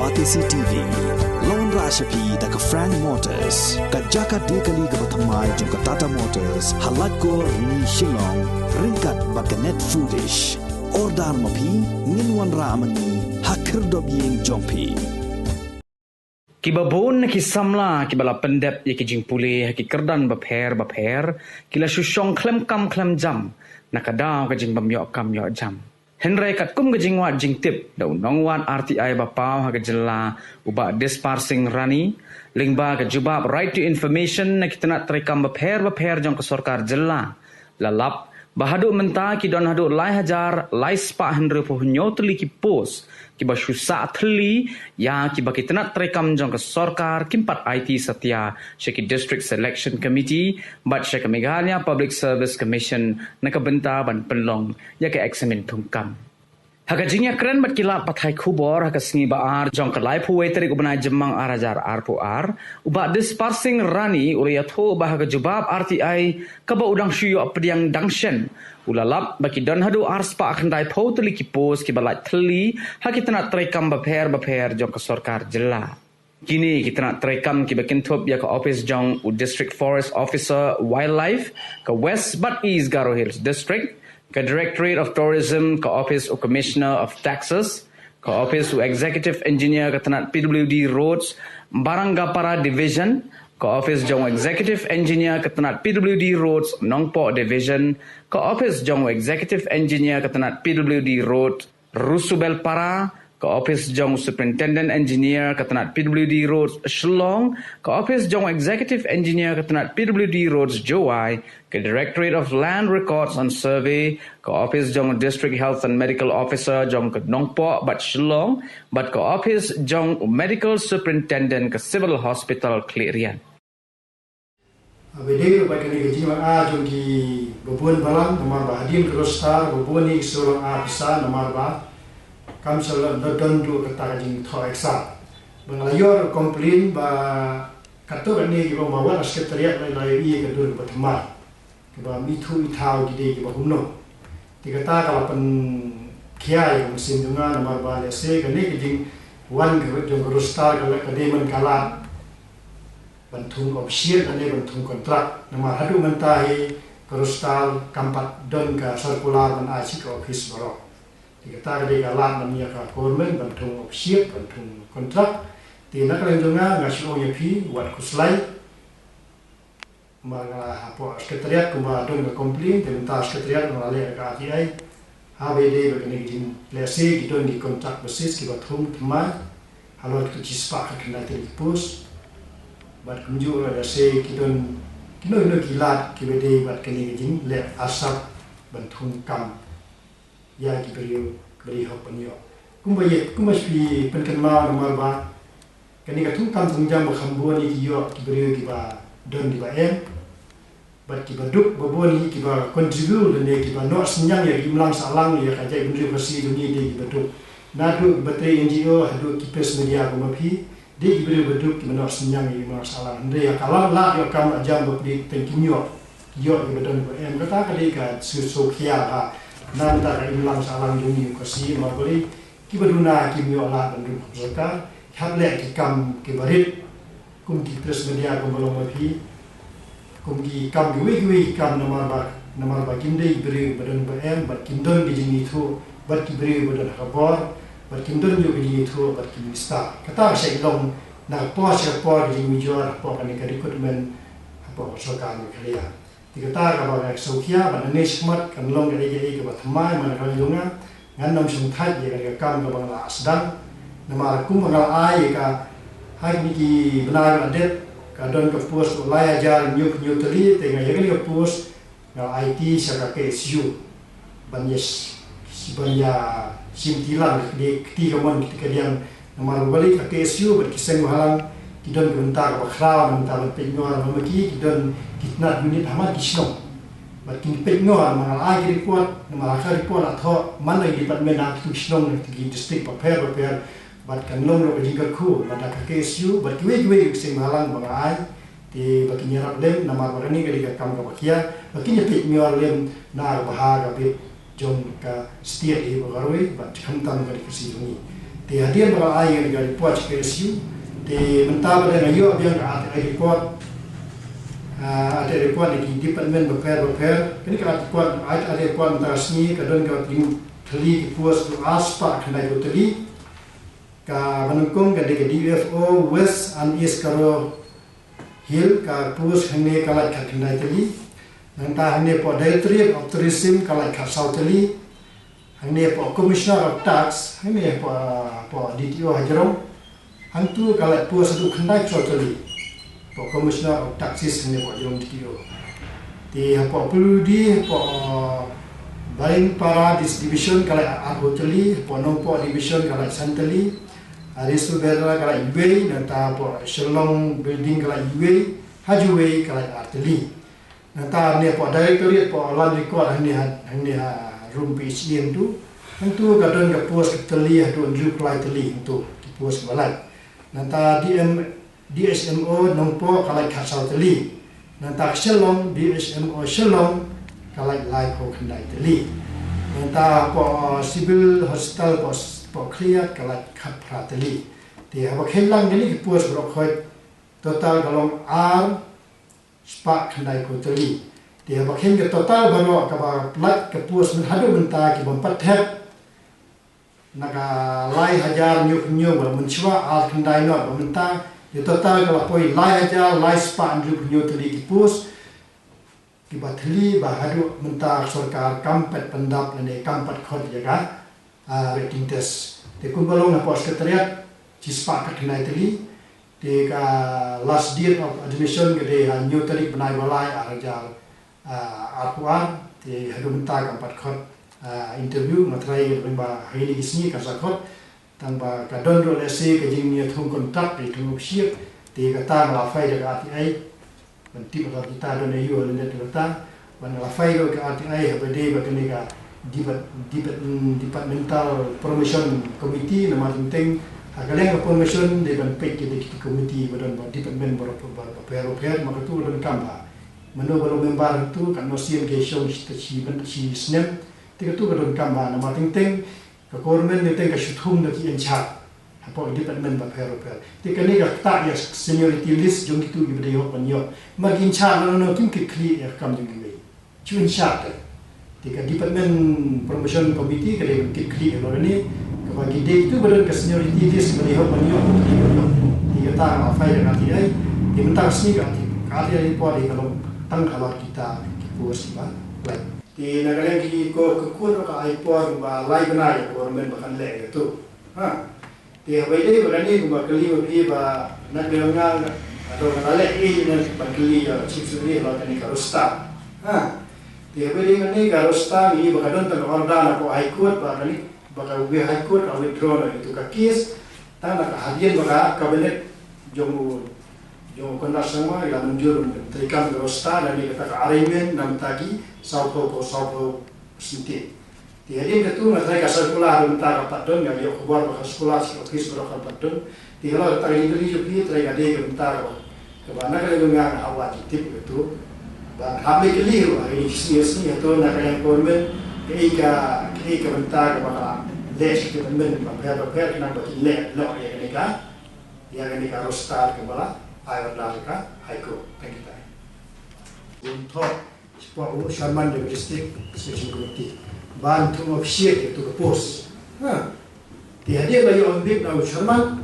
Batisi TV, Lone Rashapi da ka Frank Motors, ka Jaka Dekali ka Batamai jong ka Tata Motors, halat ko ni Shillong, ringkat baka net foodish, ordar mapi, nginwan ramani, hakir dobiyeng jongpi. Kibabon ki samla ki bala pendep ye ki jingpule ki kerdan baper kila susyong klem jam nakadaw ka jing bamyo kam yo jam Henry kat kum ka jingwat jingtip daw nongwan RTI bapaw ha ka jela uba disparsing rani lingba ka jubab right to information na kitana trekam baper jong ka sarkar jela lalap bahadu menta ki don hadu lai hajar lai spa Henry po nyotli ki pos ki ba syusa thli ya ki ba kitana trekam jong ka sarkar kimpat IT satya sheki district selection committee bat sheka Meghalaya public service commission nakabenta ban penlong ya ka examine thungkam Haka jingya keren bat kila pathai khubor haka singi baar jong kalai puwe teri ubnai jemang arajar arpuar uba disparsing rani uliyatho bah haka jubab RTI kaba udang shuyo apdiang dangshen ulalap baki don hadu arspa akhandai po teli kipos ki balai thli haki tana trekam baper jong ka sarkar jela Kini kita nak terekam ki bakintop ya ka office jong district forest officer wildlife ka West but East Garo Hills district ka Directorate of Tourism, ka Office of Commissioner of Taxes, ka Office of Executive Engineer ka tanat PWD Roads, Barangapara Division, ka Office jong Executive Engineer ka tanat PWD Roads, Nongpo Division, ka Office jong Executive Engineer ka tanat PWD Road, Rusubel Para, ka Office jong Superintendent Engineer ka tanat PWD Roads Shillong, ka Office jong Executive Engineer ka tanat PWD Roads Jowai, ka Directorate of Land Records and Survey, ka Office jong District Health and Medical Officer jong ka Nongpo bat Shillong, bat ka Office jong Medical Superintendent ka Civil Hospital Klirian. Abede ba kani gaji ma jong ki babon balang nomor ba hadin krostar babon ni solong bisa nomor ba kam sala don do kata jing tho eksa banglayor komplain ba kato ni ki ba mawa sekretariat lai i ka dur batma ki ba mithu ithau ki de ki ba humno ti kata kala pen kiai musim dunga nomor ba le se ka ni ki jing wan ki jong krostar kala ka de man kala bantung opsian ane bantung kontrak nomor hadu mentahi krostal kampat don ka circular man aci ka office baro kita ada galan namanya ka government bantung opsian bantung kontrak di nak lendunga ngasih yapi buat kuslai mara apa sekretariat kuma don ka komplain tentang sekretariat melalui ka RTI HBD begini jin lesi gitu di kontrak basis ki bathum thmai halot tu cispa ka kena telipus bat kunju ada se kidon kino kilat ki bede bat kini jin le asap bantung kam ya ki beri hop panyo kumba spi penkenma nomor ba kani ka kam tungjam ba khambo ni ki yo ki beri ki ba don di ba em bat ki ba duk ba boni ki ba contribute ne ki ba no senyang ya ki mlang salang ya ka jai bendri versi dunia di ki ba duk na duk bateri NGO hadu ki pes media ko mapi di ki beri ba duk ki ba no senyang ya mlang salang ndre ya kala la yo kam jam ba di tenkinyo yo ki ba don ba em kata ka di ka su khia ha nan ta ka ilang salang dunia ko si ma beri ki ba duna ki myo la ban du sarkar hable ki kam ki barit kum ki pres media ko balong mapi kum ki kam wi kam nomor ba kinde beri badan ba em bat kindon di jini thu bat ki beri badan khabor bat kindon yo ki thu bat ki mista kata sa ilong na po di jini jor po kan ka recruitment apa sarkar ni khalia tikata ka ba saukhia ba ne smart kan long ge ke ba thamai man ka lunga ngan nam sum thai ye ka kam ka ba la asdan nama kum ba ai ka hai ni ki benar adet ka don ka pos ko laya jar nyuk tali te nga ye ka pos na IT sa ka KSU banyes sibanya simtilan di ketiga mon ketika dia nama balik ka KSU ber kiseng halang kidon bentar ba khra bentar penyor mamaki kidon kitna unit hamad kisno batin penyor mangal agi report nama ka report atho mana department na kisno di district paper bat kan long ro jiga ku bata ka KSU bat we kiseng halang bangai di bakinya lem nama barani ga kam ka bakia bakinya penyor lem na bahaga be jom ka setiap di bagaroi bat khantam ga kisi ni Di hadian bakal air dari report ke SU. Di mentah pada ngayu abiang ada report di department repair. Ini kalau report mentah resmi kadang kalau teli puas tu aspa kena itu teli. Ka menungkung ka DFO West and East Karo Hill ka puas hene kalau kena teli. Nanti hene po Directorate of Tourism kalau South teli. Hene po Commissioner of Tax, hene po DTO Hajarong. Hantu kalau puas itu kena totally. Po Commissioner of Taxes hene po Hajarong DTO. Di po perlu di po Baling para division kalau totally, po nompo division kalau santali. Arisu bera kalau ibe dan po Shalom building kalau ibe, Hajuwe kalau arteli. Nanti hene po Directorate po land record hene room PHDM tu, tentu kadang ke puas teli atau reply teli untuk puas balai. Nanti DSMO nompo kalau kasau teli. Nanti Shalom DSMO Shalom kalau like ho kendai teli. Nanti po civil hospital po clear kalau kapra teli. Dia apa kelang ini puas berokoi total kalau R spa kendai ko teli. Dia bakin ke total baru kabar plat ke puas menghadu mentah ke bompat tep naga lai hajar nyuk baru mencua al kendai not mentah di total kalau poi lai hajar lai spa nyuk teli ke puas ke bateli bahadu mentah sorkar kampet pendap lene kampet khot jaga rating test di kumbalong na pos sekretariat cispa ke kendai teli di ka last date of admission ke de nyuk teli benai balai hajar Akuan di hadu mentah keempat kot interview matrai lemba hari ini sini kasakot tanpa kadon ro lesi kejingnya thung kontrak di thung siap di kata ngelafai dari RTI bentik atau kita don ayu lenda terletak ngelafai ke RTI habade bakani ka departmental promotion committee nama penting agaleng promotion di benpek di committee badan department repair maka tu dan kamba Mano baru member tu kan nosin ke show si snap tiga tu kadon kamba nama ting ke government ni ke shuthum na ki enchat apa department ba phero tiga ni ka ta ya seniority list jong tu gi bde ho panyo magin cha no kim ki kli ya kam jong gi chun chat tiga department promotion committee ke ki kli lo ni ke bagi de itu badan ke seniority list bde ho panyo tiga ta ma fai na ti ai di mentar sini ka dia po di kalau tang kalau kita puas ba like di negara yang ko kekun ka iPod ba lai benai government bahkan le itu di habai berani ba kali ba nak dengar atau le nan pakli ya chipsuri lo tani karusta di habai ni karusta ni ba kadon tang order ko iCode ba kali ba ka we iCode ka withdraw itu ka case tang ka hadian ba kabinet jong kena semua yang menjur terikan berosta dan dikata arrangement nam tagi saupo sinti. Tiada itu mereka sekolah minta kapat don yang dia keluar ke sekolah office berapa don. Tiada tadi itu juga mereka dia minta kemana kalau dengan awak tip itu. Dan habis keliru ini sini itu nak yang government keika minta kepada les government berapa nak bagi les lo yang ini harus start kembali. Ayo dalika haiko kita. Untuk sebuah Sharman di district section committee bantu ofisiat itu ke pos. Dia bagi ambik na Sharman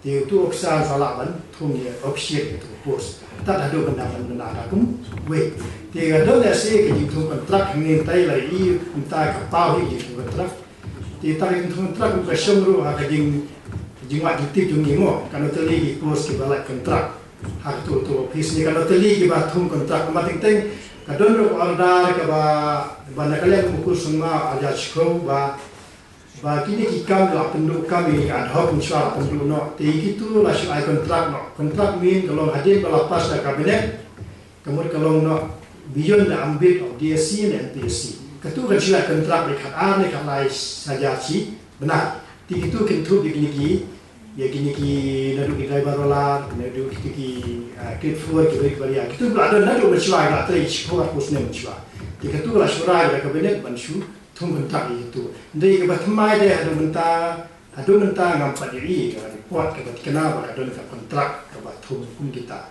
dia itu oksan salaman thungnya ofisiat itu ke pos. Tak ada pendapat akum. Wait, dia ada nasi ke itu kontrak ini tai lagi minta kapal itu kontrak. Dia tarik kontrak ke semru hakading jimat ditip jungingo kalau teli pos ke balak kontrak hak tu office ni kalau teli ke bathum kontrak mating kadon ro order ke ba nakale mukul semua aja chko ba kini kikam la penduk kami ad hoc insya penduk no ti gitu la syai kontrak min kalau hadir balapas da kabinet kemudian kalau no beyond the ambit of DSC dan MPSC ketu kan sila kontrak dekat ne kalai saja si benar ti gitu kentu digini ya gini ki nadu ki driver rola nadu ki kit fuar ki baik baria itu ada nadu bersuai lah tadi sekolah pusne bersuai jika tu lah surai da kabinet bansu thum bentak itu dari ke bathmai dia ada bentak Adun mentah ngam padiri ke di kuat ke kenapa adun ke kontrak ke batum kum kita.